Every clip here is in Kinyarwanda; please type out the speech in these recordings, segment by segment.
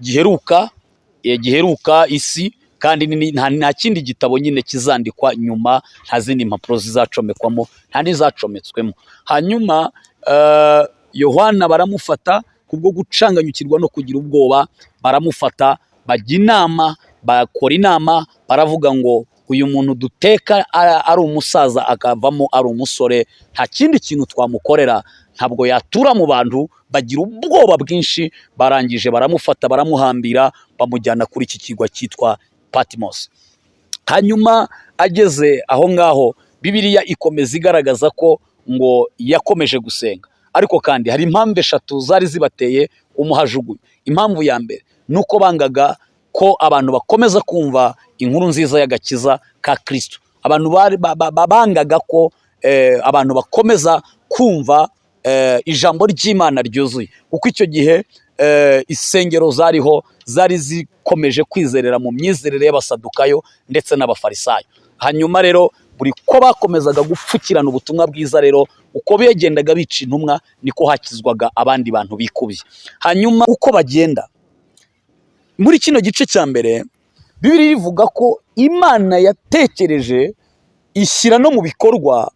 giheruka isi, kandi nta kindi gitabo nyine kizandikwa nyuma, nta zindi mpapuro zizacomekwamo, nta n'izacometswemo. Hanyuma Yohana baramufata kubwo gucanganyukirwa no kugira ubwoba, baramufata, bajya inama, bakora inama, baravuga ngo uyu muntu duteka ari umusaza akavamo ari umusore, nta kindi kintu twamukorera, ntabwo yatura mu bantu. Bagira ubwoba bwinshi, barangije baramufata, baramuhambira, bamujyana kuri iki kirwa cyitwa Patmos. Hanyuma ageze aho ngaho, Bibiliya ikomeza igaragaza ko ngo yakomeje gusenga, ariko kandi hari impamvu eshatu zari zibateye umuhajugunyu. Impamvu ya mbere nuko bangaga ko abantu bakomeza kumva inkuru nziza y'agakiza ka Kristo. Abantu bangaga ko abantu bakomeza kumva ijambo ry'Imana ryuzuye, kuko icyo gihe isengero zariho zari zikomeje kwizerera mu myizerere y'abasadukayo ndetse n'abafarisayo. Hanyuma rero buri ko bakomezaga gupfukirana ubutumwa bwiza, rero uko begendaga bica intumwa niko hakizwaga abandi bantu bikubiye. Hanyuma uko bagenda muri kino gice cya mbere, Bibiliya ivuga ko Imana yatekereje, ishyira no mu bikorwa,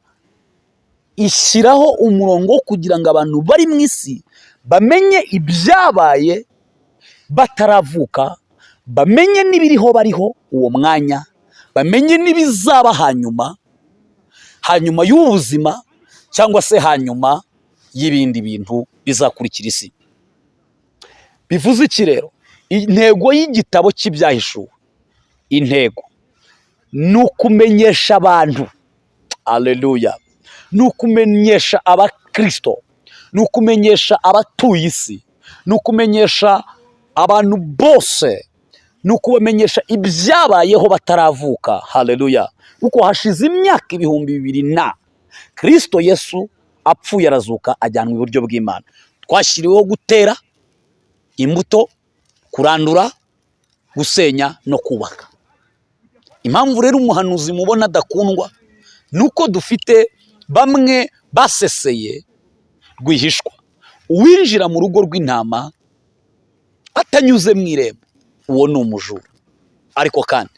ishyiraho umurongo wo kugira ngo abantu bari mu isi bamenye ibyabaye bataravuka, bamenye n'ibiriho bariho uwo mwanya, bamenye n'ibizaba hanyuma y'ubuzima, cyangwa se hanyuma y'ibindi bintu bizakurikira isi. Bivuze iki rero? Intego y'igitabo cy'ibyahishuwe, intego ni ukumenyesha abantu, aleluya, ni ukumenyesha abakristo, ni ukumenyesha abatuye isi, ni ukumenyesha abantu bose, ni ukubamenyesha ibyabayeho bataravuka. Haleluya. Kuko hashize imyaka 2000 na Kristo Yesu apfuye arazuka, ajyanwa iburyo bw'Imana. Twashyiriweho gutera imbuto, kurandura, gusenya no kubaka. Impamvu rero umuhanuzi mubona adakundwa nuko dufite bamwe baseseye rwihishwa. Uwinjira mu rugo rw'intama atanyuze mu irembo, uwo ni umujura. Ariko kandi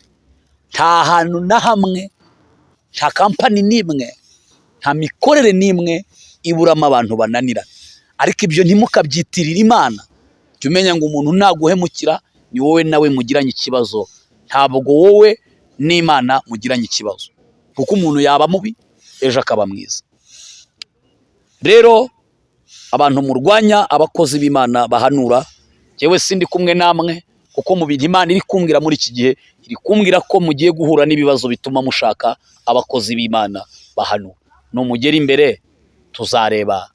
nta hantu na hamwe, nta kampani n'imwe, nta mikorere n'imwe iburamo abantu bananira. Ariko ibyo ntimukabyitirira Imana. Jya umenya ngo umuntu naguhemukira ni wowe nawe mugiranye ikibazo, ntabwo wowe n'Imana mugiranye ikibazo, kuko umuntu yaba mubi ejo akaba mwiza. Rero abantu murwanya abakozi b'Imana bahanura, yewe sindi kumwe namwe, kuko mu bintu Imana iri kumbwira muri iki gihe, iri kumbwira ko mugiye guhura n'ibibazo bituma mushaka abakozi b'Imana bahanura. Numugera imbere tuzareba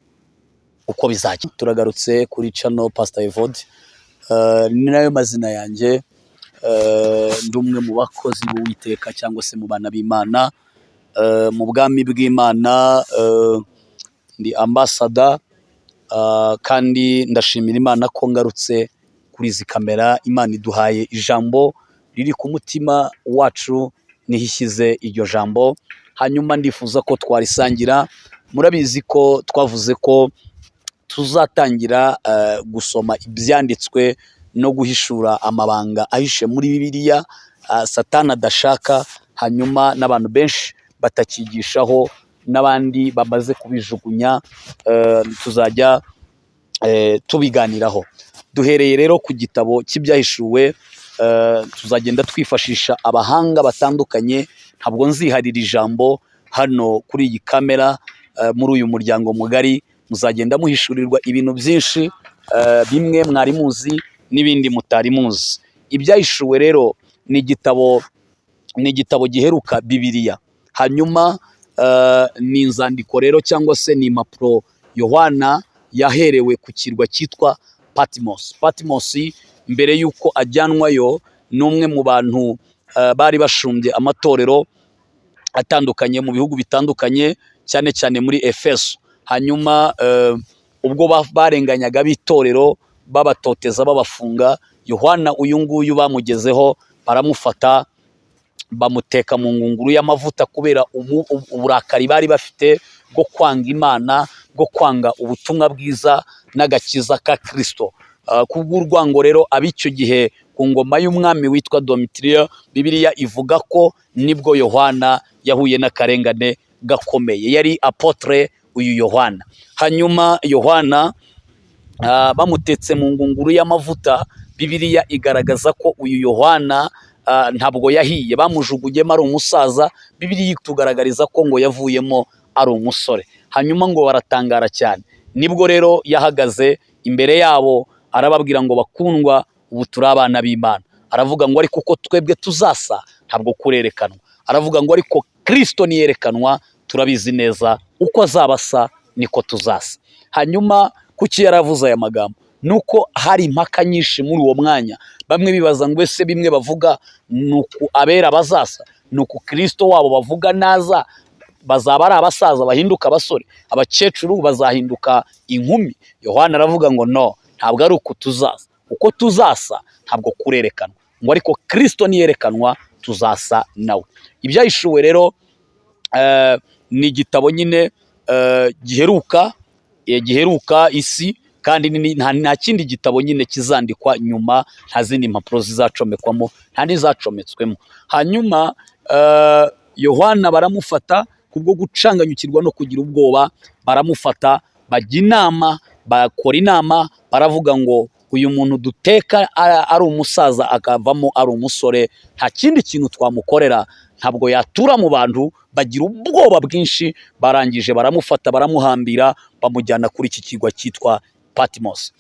uko bizajya. Turagarutse kuri channel Pastor Evode, ni nayo mazina yanjye, ndi umwe mu bakozi b'Uwiteka cyangwa se mu bana b'Imana, mu bwami bw'Imana, ndi ambassador, kandi ndashimira Imana ko ngarutse kuri izi kamera. Imana iduhaye ijambo riri ku mutima wacu, nihishyize iryo jambo, hanyuma ndifuza ko twarisangira. Murabizi ko twavuze ko tuzatangira gusoma ibyanditswe no guhishura amabanga ahishe muri Bibiliya Satani adashaka, hanyuma n'abantu benshi batakigishaho, n'abandi bamaze kubijugunya. Tuzajya tubiganiraho. Duhereye rero ku gitabo cy'ibyahishuwe, tuzagenda twifashisha abahanga batandukanye. Ntabwo nziharira ijambo hano kuri iyi kamera. Muri uyu muryango mugari muzagenda muhishurirwa ibintu byinshi, bimwe mwari muzi n'ibindi mutari muzi. Ibyahishuwe rero ni igitabo giheruka Bibiliya. Hanyuma ni inzandiko rero, cyangwa se ni impapuro Yohana yaherewe ku kirwa cyitwa Patmos. Patmos mbere yuko ajyanwayo, ni umwe mu bantu bari bashumbye amatorero atandukanye mu bihugu bitandukanye, cyane cyane muri Efeso. Hanyuma ubwo barenganyaga b'itorero, babatoteza, babafunga, Yohana uyu nguyu bamugezeho, baramufata, bamuteka mu ngunguru y'amavuta kubera uburakari bari bafite bwo kwanga Imana, bwo kwanga ubutumwa bwiza n'agakiza ka Kristo. kubw'urwango rero ab'icyo gihe ku ngoma y'umwami witwa Domitiriya, Bibiliya ivuga ko nibwo Yohana yahuye n'akarengane gakomeye. Yari apotre uyu Yohana. Hanyuma Yohana bamutetse mu ngunguru y'amavuta, Bibiliya igaragaza ko uyu Yohana ntabwo yahiye, bamujugunyemo ari umusaza. Bibiliya itugaragariza ko ngo yavuyemo ari umusore. Hanyuma ngo baratangara cyane. Nibwo rero yahagaze imbere yabo arababwira ngo bakundwa, ubu turi abana b'Imana. Aravuga ngo ariko uko twebwe tuzasa ntabwo kurerekanwa. Aravuga ngo ariko Kristo niyerekanwa turabizi neza uko azaba asa niko tuzasa. Hanyuma kuki yaravuze aya magambo? Nuko hari impaka nyinshi muri uwo mwanya. Bamwe bibaza ngo ese bimwe bavuga nuko abera bazasa, nuko Kristo wabo bavuga naza bazaba ari abasaza bahinduka abasore, abakecuru bazahinduka inkumi. Yohana aravuga ngo no, ntabwo ari uko tuzasa. Uko tuzasa ntabwo kurerekanwa, ngo ariko Kristo niyerekanwa tuzasa nawe. Ibyahishuwe rero ni igitabo nyine giheruka isi, kandi nta kindi gitabo nyine kizandikwa nyuma, nta zindi mpapuro zizacomekwamo, nta n'izacometswemo. Hanyuma Yohana baramufata kubwo gucanganyukirwa no kugira ubwoba, baramufata bajya inama, bakora inama, baravuga ngo uyu muntu duteka ari umusaza akavamo ari umusore, nta kindi kintu twamukorera, ntabwo yatura mu bantu. Bagira ubwoba bwinshi, barangije baramufata baramuhambira, bamujyana kuri iki kirwa cyitwa Patmos.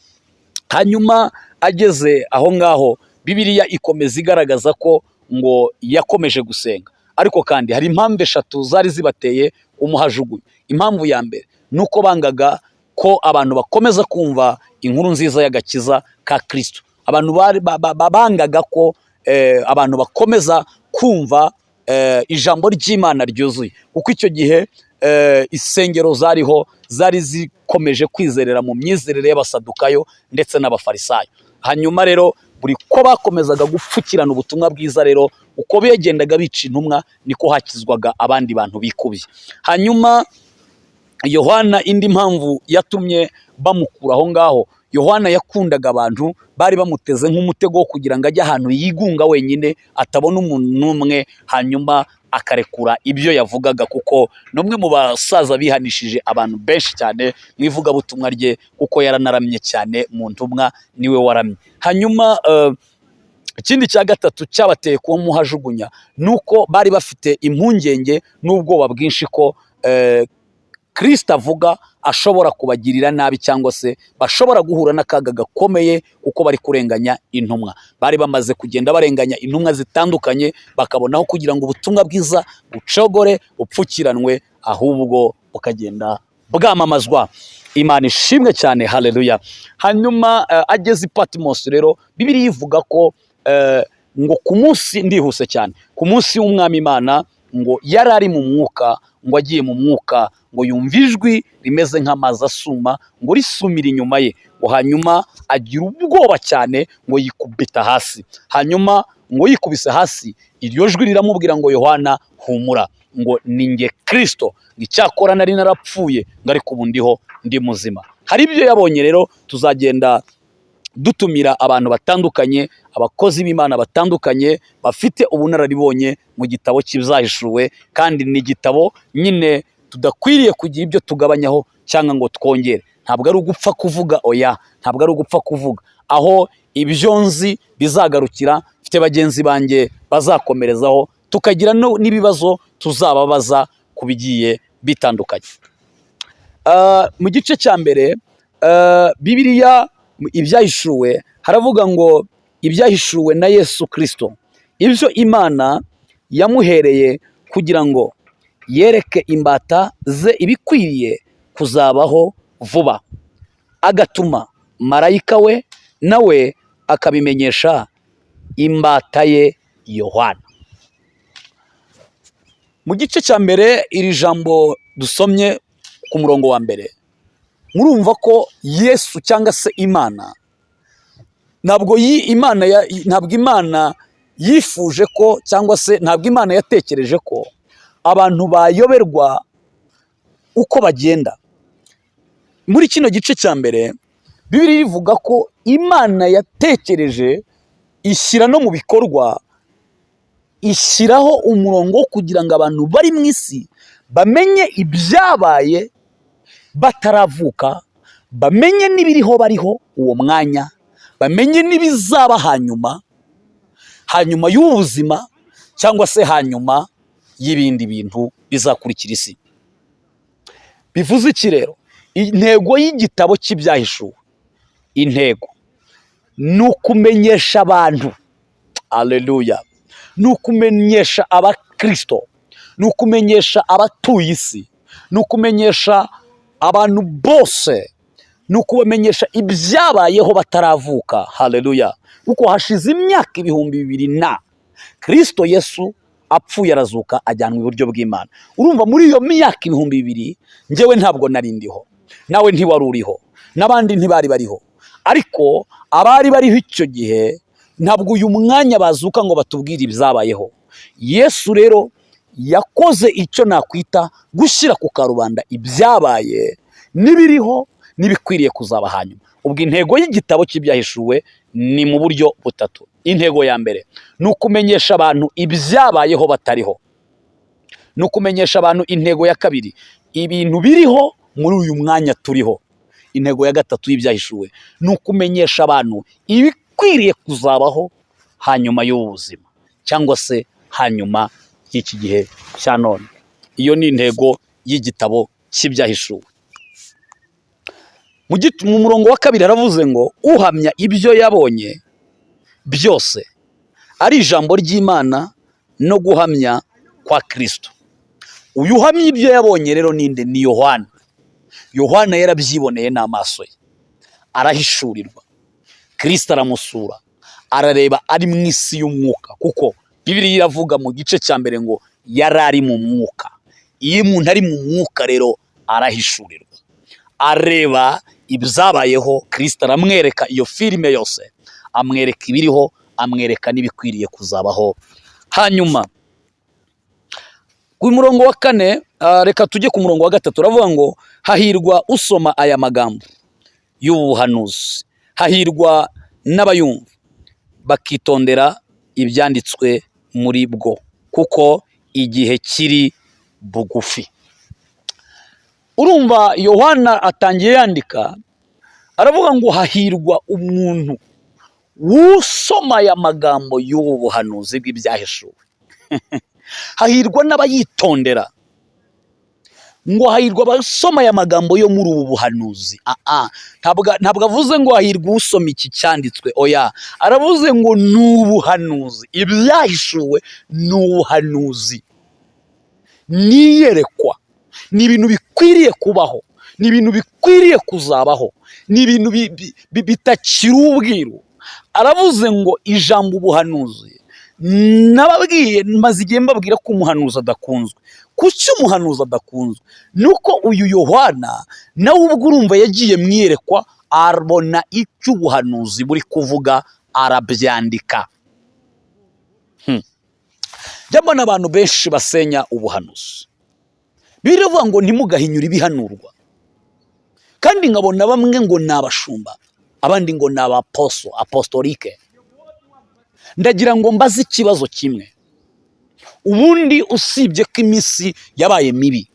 Hanyuma ageze aho ngaho, Bibiliya ikomeza igaragaza ko ngo yakomeje gusenga. Ariko kandi hari impamvu eshatu zari zibateye umuhajugunyo. Impamvu ya mbere nuko bangaga ko abantu bakomeza kumva inkuru nziza y'agakiza ka Kristo. Abantu bangaga ko abantu bakomeza kumva ijambo ry'Imana ryuzuye, kuko icyo gihe insengero zari zikomeje kwizerera mu myizerere y'abasadukayo ndetse n'abafarisayo. Hanyuma rero buri ko bakomezaga gupfukirana ubutumwa bwiza, rero uko begendaga bica intumwa niko hakizwaga abandi bantu bikubye. Hanyuma Yohana, indi mpamvu yatumye bamukura aho ngaho, Yohana yakundaga abantu, bari bamuteze nk'umutego wo kugira ngo ajye ahantu yigunga wenyine atabona umuntu n'umwe, hanyuma akarekura ibyo yavugaga, kuko n'umwe mu basaza bihanishije abantu benshi cyane mu ivugabutumwa rye, kuko yaranaramye cyane mu ntumwa, niwe waramye. Hanyuma ikindi cya gatatu cyabateye kuba muhajugunya nuko bari bafite impungenge n'ubwoba bwinshi ko Kristo avuga ashobora kubagirira nabi, cyangwa se bashobora guhura n'akaga gakomeye kuko bari kurenganya intumwa. Bari bamaze kugenda barenganya intumwa zitandukanye, bakabonaho kugira ngo ubutumwa bwiza bucogore, bupfukiranwe, ahubwo bukagenda bwamamazwa. Imana ishimwe cyane, haleluya. Hanyuma ageze i Patmos rero, Bibiliya ivuga ko ngo ku munsi, ndihuse cyane, ku munsi w'umwami Imana, ngo yari ari mu mwuka, ngo agiye mu mwuka, ngo yumva ijwi rimeze nk'amazi asuma, ngo risumira inyuma ye, ngo hanyuma agira ubwoba cyane, ngo yikubita hasi. Hanyuma ngo yikubise hasi, iryo jwi riramubwira ngo Yohana humura, ngo ni nge Kristo, ngo icyakora nari narapfuye, ngo ariko ubu ndiho, ndi muzima. Hari ibyo yabonye rero, tuzagenda dutumira abantu batandukanye, abakozi b'Imana batandukanye bafite ubunararibonye mu gitabo cy'ibyahishuwe, kandi ni igitabo nyine tudakwiriye kugira ibyo tugabanyaho cyangwa ngo twongere. Ntabwo ari ugupfa kuvuga, oya, ntabwo ari ugupfa kuvuga. Aho ibyo nzi bizagarukira, mfite bagenzi banjye bazakomerezaho, tukagira n'ibibazo tuzababaza ku bigiye bitandukanye. Mu gice cya mbere Bibiliya ibyahishuwe, haravuga ngo ibyahishuwe na Yesu Kristo, ibyo Imana yamuhereye kugira ngo yereke imbata ze ibikwiriye kuzabaho vuba, agatuma marayika we nawe akabimenyesha imbata ye Yohana. Mu gice cya mbere, iri jambo dusomye ku murongo wa mbere, murumva ko Yesu cyangwa se Imana, ntabwo Imana yifuje ko, cyangwa se ntabwo Imana yatekereje ko abantu bayoberwa uko bagenda. Muri kino gice cya mbere Bibiliya ivuga ko Imana yatekereje ishyira no mu bikorwa, ishyiraho umurongo wo kugira ngo abantu bari mu isi bamenye ibyabaye bataravuka, bamenye n'ibiriho bariho uwo mwanya, bamenye n'ibizaba hanyuma y'ubuzima cyangwa se hanyuma y'ibindi bintu bizakurikira isi. Bivuze iki rero? Intego y'igitabo cy'ibyahishuwe, intego ni ukumenyesha abantu, aleluya, ni ukumenyesha abakristo, ni ukumenyesha abatuye isi, ni ukumenyesha abantu bose, ni ukubamenyesha ibyabayeho bataravuka. Haleluya. Kuko hashize imyaka 2000 na Kristo Yesu apfuye arazuka ajyanwa iburyo bw'Imana. Urumva muri iyo myaka 2000 njyewe ntabwo nari ndiho, nawe ntiwari uriho, n'abandi ntibari bariho, ariko abari bariho icyo gihe ntabwo uyu mwanya bazuka ngo batubwire ibyabayeho. Yesu rero yakoze icyo nakwita gushyira ku karubanda ibyabaye n'ibiriho n'ibikwiriye kuzaba hanyuma. Ubwo intego y'igitabo cy'ibyahishuwe ni mu buryo butatu. Intego ya mbere ni ukumenyesha abantu ibyabayeho batariho, ni ukumenyesha abantu. Intego ya kabiri, ibintu biriho muri uyu mwanya turiho. Intego ya gatatu y'ibyahishuwe ni ukumenyesha abantu ibikwiriye kuzabaho hanyuma y'ubuzima cyangwa se hanyuma y'iki gihe cya none. Iyo ni intego y'igitabo cy'ibyahishuwe. Mu murongo wa kabiri haravuze ngo uhamya ibyo yabonye byose ari ijambo ry'Imana no guhamya kwa Kristo. Uyu uhamya ibyo yabonye rero ninde? Ni Yohana. Yohana yarabyiboneye n'amaso ye, arahishurirwa. Kristo aramusura, arareba ari mu isi y'umwuka, kuko Bibiliya iravuga mu gice cya mbere ngo yari ari mu mwuka. Iyo umuntu ari mu mwuka rero arahishurirwa, areba ibyabayeho. Kristo aramwereka iyo filime yose, amwereka ibiriho, amwereka n'ibikwiriye kuzabaho hanyuma. Ku murongo wa kane, reka tujye ku murongo wa gatatu. Uravuga ngo hahirwa usoma aya magambo y'ubuhanuzi, hahirwa n'abayumva bakitondera ibyanditswe muri bwo, kuko igihe kiri bugufi. Urumva Yohana atangiye yandika, aravuga ngo hahirwa umuntu usoma aya magambo y'ubu buhanuzi bw'ibyahishuwe. Hahirwa n'abayitondera. Ngo hahirwa abasoma aya magambo yo muri ubu buhanuzi. Ntabwo avuze ngo hahirwa usoma iki cyanditswe, oya, aravuze ngo ni ubuhanuzi. Ibyahishuwe ni ubuhanuzi, ni iyerekwa, ni ibintu bikwiriye kubaho, ni ibintu bikwiriye kuzabaho, ni ibintu bitakiri ubwiru. Aravuze ngo ijambo ubuhanuzi, nababwiye maze igihe mbabwira ko umuhanuzi adakunzwe. Kuki umuhanuzi adakunzwe? Nuko uyu Yohana nawe ubwo urumva yagiye mwiyerekwa, abona icyo ubuhanuzi buri kuvuga, arabyandika. Byabona abantu benshi basenya ubuhanuzi. Biravuga ngo ntimugahinyure ibihanurwa, kandi nkabona bamwe ngo ni abashumba, abandi ngo ni apostolike. Ndagira ngo mbaze ikibazo kimwe. Ubundi usibye ko iminsi yabaye mibi,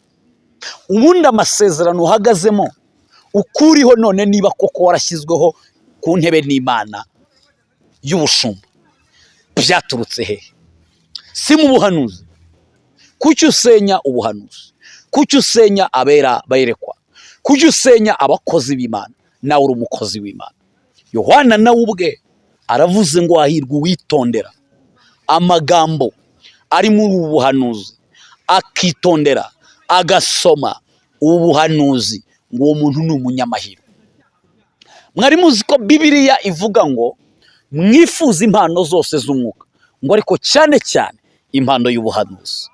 ubundi amasezerano uhagazemo ukuriho none, niba koko warashyizweho ku ntebe n'Imana y'ubushumba, byaturutse hehe? Si mu buhanuzi? Kuki usenya ubuhanuzi? Kuki usenya abera bayerekwa? Kuki usenya abakozi b'Imana? Nawe uri umukozi w'Imana. Yohana nawe ubwe aravuze ngo hahirwa uwitondera amagambo ari muri ubu buhanuzi, akitondera agasoma ubu buhanuzi, ngo uwo muntu ni umunyamahirwe. Mwari muzi ko Bibiliya ivuga ngo mwifuza impano zose z'umwuka, ngo ariko cyane cyane impano y'ubuhanuzi.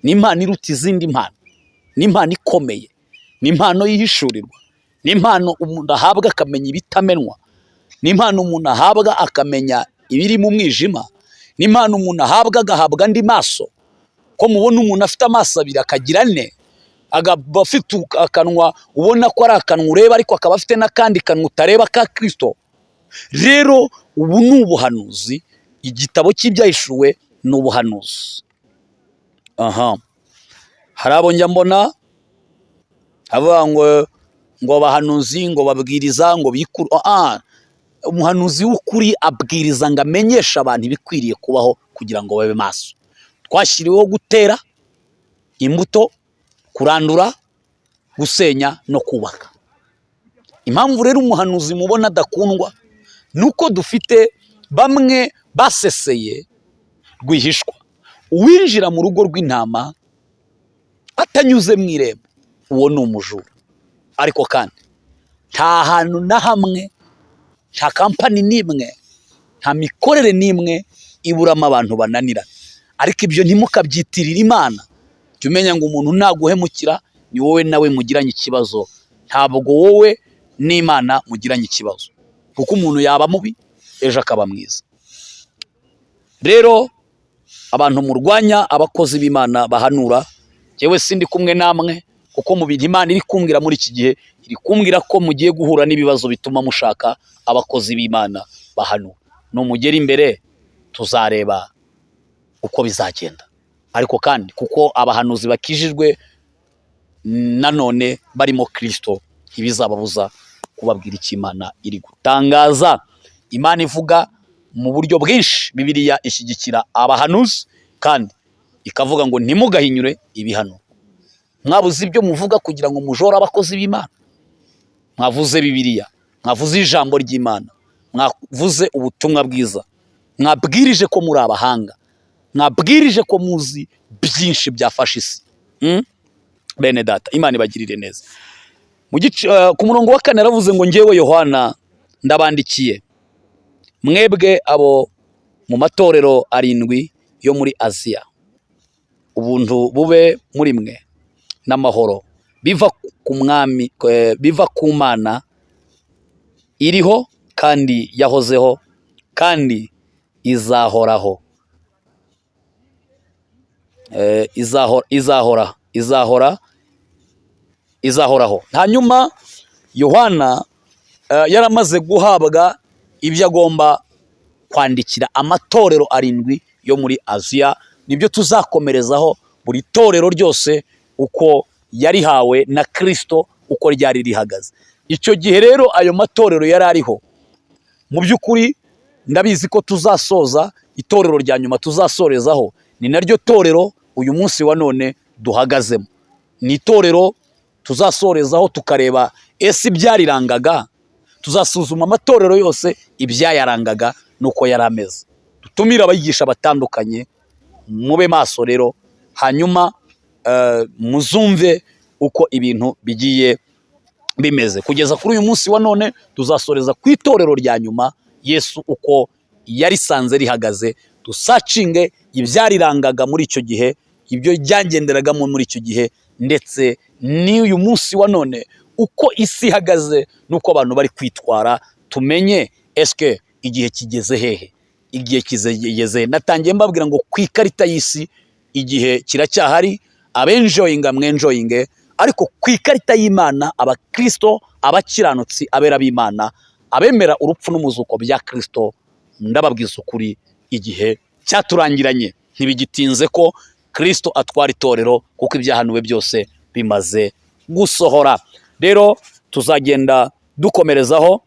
Ni impano iruta izindi mpano, ni impano ikomeye, ni impano yihishurirwa, ni impano umuntu ahabwa akamenya ibitamenwa, ni impano umuntu ahabwa akamenya ibiri mu mwijima, ni impano umuntu ahabwa agahabwa andi maso. Ko mubona umuntu afite amaso abiri akagira ane, agaba afite akanwa ubona ko ari akanwa ureba, ariko akaba afite n'akandi kanwa utareba ka Kristo. Rero ubu ni ubuhanuzi, igitabo cy'ibyahishuwe ni ubuhanuzi. Hari abo njya mbona avuga ngo abahanuzi ngo babwiriza ngo bikuru. Umuhanuzi w'ukuri abwiriza ngo amenyeshe abantu ibikwiriye kubaho kugira ngo babe maso. Twashyiriweho gutera imbuto, kurandura, gusenya no kubaka. Impamvu rero umuhanuzi mubona adakundwa nuko dufite bamwe baseseye rwihishwa. Uwinjira mu rugo rw'intama atanyuze mu irembo, uwo ni umujura. Ariko kandi nta hantu na hamwe, nta kampani n'imwe, nta mikorere n'imwe iburamo abantu bananirana. Ariko ibyo ntimukabyitirire Imana. Jya umenya ngo umuntu naguhemukira ni wowe nawe mugiranye ikibazo, ntabwo wowe n'Imana mugiranye ikibazo, kuko umuntu yaba mubi ejo akaba mwiza. Rero abantu murwanya abakozi b'Imana bahanura, yewe sindi kumwe namwe, kuko mu bintu Imana iri kumbwira muri iki gihe, iri kumbwira ko mugiye guhura n'ibibazo bituma mushaka abakozi b'Imana bahanura. Numugera imbere tuzareba uko bizagenda. Ariko kandi kuko abahanuzi bakijijwe nanone barimo Kristo, ntibizababuza kubabwira icyo Imana iri gutangaza. Imana ivuga mu buryo bwinshi. Bibiliya ishyigikira abahanuzi kandi ikavuga ngo ntimugahinyure ibihano. Mwabuze ibyo muvuga kugira ngo mujore abakozi b'Imana. Mwavuze Bibiliya, mwavuze ijambo ry'Imana, mwavuze ubutumwa bwiza, mwabwirije ko muri abahanga, mwabwirije ko muzi byinshi byafashe isi. Bene data, Imana ibagirire neza. Ku murongo wa 4 yaravuze ngo njyewe Yohana ndabandikiye mwebwe abo mu matorero 7 yo muri Aziya, ubuntu bube muri mwe n'amahoro biva ku mwami, biva ku Mana iriho kandi yahozeho kandi izahoraho. Izahoraho. Hanyuma Yohana yaramaze guhabwa ibyo agomba kwandikira amatorero 7 yo muri Aziya. Nibyo tuzakomerezaho, buri torero ryose uko yarihawe na Kristo, uko ryari rihagaze. Icyo gihe rero ayo matorero yari ariho. Mu by'ukuri ndabizi ko tuzasoza itorero rya nyuma tuzasorezaho, ni naryo torero uyu munsi wa none duhagazemo. Ni itorero tuzasorezaho tukareba ese ibyarirangaga, tuzasuzuma amatorero yose ibyayarangaga nuko yari ameze. Dutumira abigisha batandukanye, mube maso rero, hanyuma muzumve uko ibintu bigiye bimeze. Kugeza kuri uyu munsi wa none tuzasoreza ku itorero rya nyuma, Yesu uko yarisanze rihagaze, dusacinge ibyarirangaga muri icyo gihe, ibyo byagenderagamo muri icyo gihe, ndetse n'uyu munsi wa none uko isi ihagaze nuko abantu bari kwitwara. Tumenye eske igihe kigeze hehe, igihe kigeze. Natangiye mbabwira ngo ku ikarita y'isi igihe kiracyahari, abenjoyinga mwenjoyinge, ariko ku ikarita y'Imana abakristo, abakiranutsi, abera b'Imana, abemera urupfu n'umuzuko bya Kristo, ndababwiza ukuri igihe cyaturangiranye. Ntibigitinze ko Kristo atwara itorero, kuko ibyahanuwe byose bimaze gusohora. Rero tuzagenda dukomerezaho,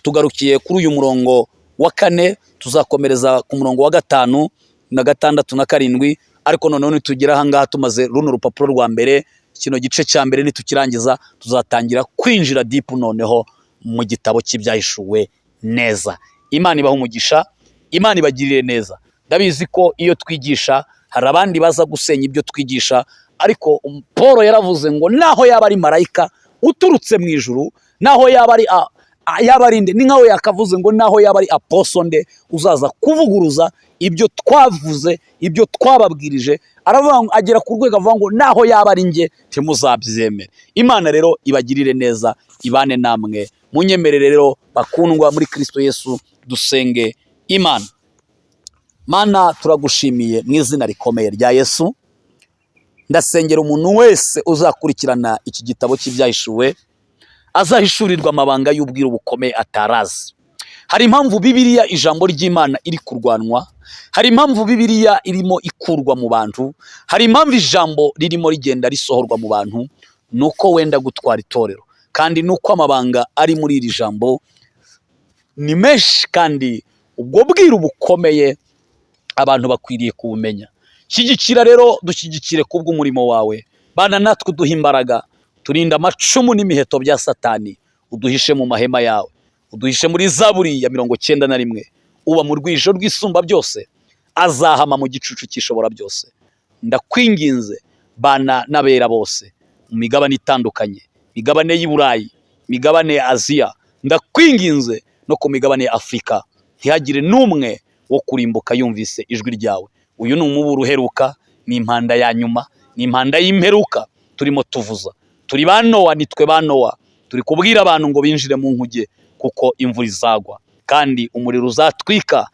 tugarukiye kuri uyu murongo wa 4, tuzakomereza ku murongo wa 5 na 6 na 7. Ariko noneho nitugera aha ngaha tumaze runo rupapuro rwa mbere, kino gice cya mbere nitukirangiza, tuzatangira kwinjira deep noneho mu gitabo cy'ibyahishuwe neza. Imana ibahe umugisha, Imana ibagirire neza. Ndabizi ko iyo twigisha hari abandi baza gusenya ibyo twigisha, ariko Paul yaravuze ngo naho yaba ari marayika uturutse mu ijuru, naho yaba ari nde, ni nkaho yakavuze ngo naho yaba ari apostle nde uzaza kuvuguruza ibyo twavuze, ibyo twababwirije, aravuga agera ku rwego avuga ngo naho yaba ari nge ntimuzabyemere. Imana rero ibagirire neza, ibane namwe. Munyemerere rero bakundwa muri Kristo Yesu, dusenge Imana. Mana, turagushimiye mu izina rikomeye rya Yesu, ndasengera umuntu wese uzakurikirana iki gitabo cy'ibyahishuwe azahishurirwa amabanga y'ubwiru bukomeye atarazi. Hari impamvu Bibiliya ijambo ry'Imana iri kurwanwa, hari impamvu Bibiliya irimo ikurwa mu bantu, hari impamvu ijambo ririmo rigenda risohorwa mu bantu, nuko wenda gutwara itorero, kandi nuko amabanga ari muri iri jambo ni menshi, kandi ubwo bwiru bukomeye abantu bakwiriye kubumenya. Shyigikira rero, dushyigikire kubw'umurimo wawe, bana natwe uduha imbaraga, turinda amacumu n'imiheto bya Satani, uduhishe mu mahema yawe, uduhishe muri Zaburi ya 91, uba mu rwijo rw'isumba byose, azahama mu gicucu cy'ishobora byose. Ndakwinginze bana n'abera bose mu migabane itandukanye, migabane y'i Burayi, migabane ya Aziya, ndakwinginze no ku migabane ya Afurika, ntihagire n'umwe wo kurimbuka yumvise ijwi ryawe. Uyu ni umuburo uheruka, ni impanda ya nyuma, ni impanda y'imperuka turimo tuvuza. Turi ba Nowa, nitwe ba Nowa, turi kubwira abantu ngo binjire mu nkuge, kuko imvura izagwa kandi umuriro uzatwika,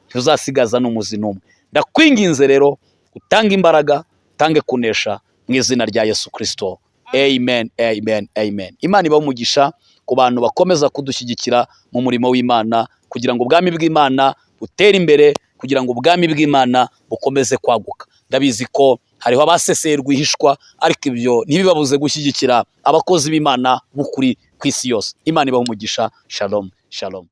ntuzasigaza n'umuzi n'umwe. Ndakwinginze rero utange imbaraga, utange kunesha mu izina rya Yesu Kristo. Amen, amen, amen. Imana ibahe umugisha ku bantu bakomeza kudushyigikira mu murimo w'Imana, kugira ngo ubwami bw'Imana butere imbere, kugira ngo ubwami bw'Imana bukomeze kwaguka. Ndabizi ko hariho abaseseye rwihishwa, ariko ibyo ntibibabuze gushyigikira abakozi b'Imana b'ukuri ku isi yose. Imana ibahe umugisha. Shalom, shalom.